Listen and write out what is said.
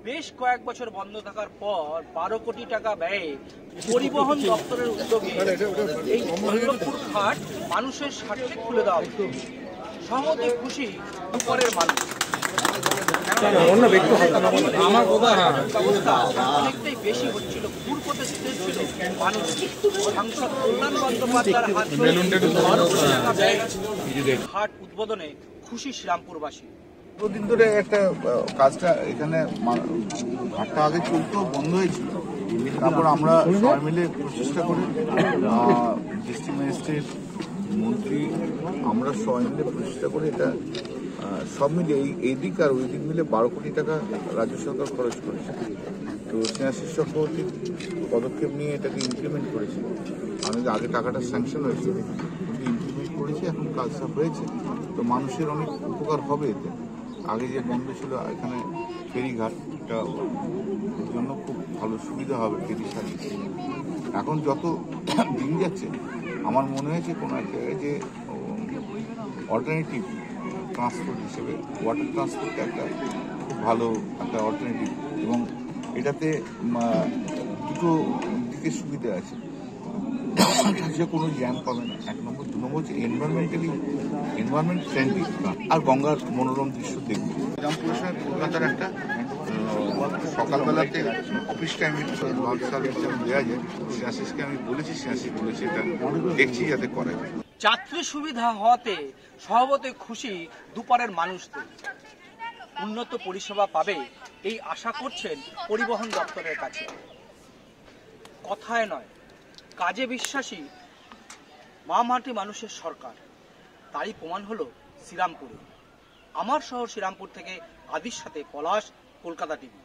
বেশ কয়েক বছর বন্ধ থাকার পর 12 কোটি টাকা ব্যয়ে পরিবহন দপ্তরের উদ্যোগে এই বল্লভপুর ঘাট মানুষের স্বার্থে খুলে দেওয়া হতো। সহজে খুশি দুপুরের মানুষ। অনেকটাই বেশি হচ্ছিল, ঘুরপথে ছিল মানুষ। সাংসদ কল্যাণ বন্দ্যোপাধ্যায়ের হাত ধরে 12 কোটি টাকা ব্যয়ে ঘাট উদ্বোধনে খুশি শ্রীরামপুরবাসী। দুদিন ধরে একটা কাজটা এখানে ঘাটটা আগে চলতো, বন্ধ হয়েছিল। তারপর আমরা সবাই মিলে প্রচেষ্টা করে ডিস্ট্রিক্ট ম্যাজিস্ট্রেট, মন্ত্রী, আমরা সবাই মিলে প্রচেষ্টা করে এটা সব মিলিয়ে এই দিক আর ওই দিক মিলে 12 কোটি টাকা রাজ্য সরকার খরচ করেছে। তো স্নেহাশিস চক্রবর্তীর পদক্ষেপ নিয়ে এটাকে ইমপ্লিমেন্ট করেছে। আমাদের আগে টাকাটা স্যাংশন হয়েছে, কিন্তু ইমপ্লিমেন্ট করেছে, এখন কাজটা হয়েছে। তো মানুষের অনেক উপকার হবে এতে। আগে যে বন্ধ ছিল এখানে ফেরিঘাটটা, ওর জন্য খুব ভালো সুবিধা হবে ফেরি সার্ভিস। এখন যত দিন যাচ্ছে আমার মনে হয়েছে কোনো এক জায়গায় যে অল্টারনেটিভ ট্রান্সপোর্ট হিসেবে ওয়াটার ট্রান্সপোর্টটা একটা খুব ভালো একটা অল্টারনেটিভ, এবং এটাতে দুটো দিকে সুবিধা আছে। যে কোনো জ্যাম পাবে না, 1 নম্বর। 2 নম্বর হচ্ছে এনভায়রনমেন্ট ফ্রেন্ডলি, আর গঙ্গার মনোরম দৃশ্য দেখবে। শ্রীরামপুরের সঙ্গে কলকাতার একটা সকালবেলাতে অফিস টাইমে সার্ভিস যেন দেওয়া যায়, স্নেহাশিসকে আমি বলেছি, স্নেহাশিস বলেছি এটা দেখছি যাতে করা যায়। যাত্রী সুবিধা হওয়াতে স্বভাবতই খুশি দুপারের মানুষদের। উন্নত পরিষেবা পাবে এই আশা করছেন পরিবহন দপ্তরের কাছে। কথায় নয়, কাজে বিশ্বাসী মাটি মানুষের সরকার, তারই প্রমাণ হলো শ্রীরামপুরে। আমার শহর শ্রীরামপুর থেকে আদির সাথে পলাশ, কলকাতা টিভি।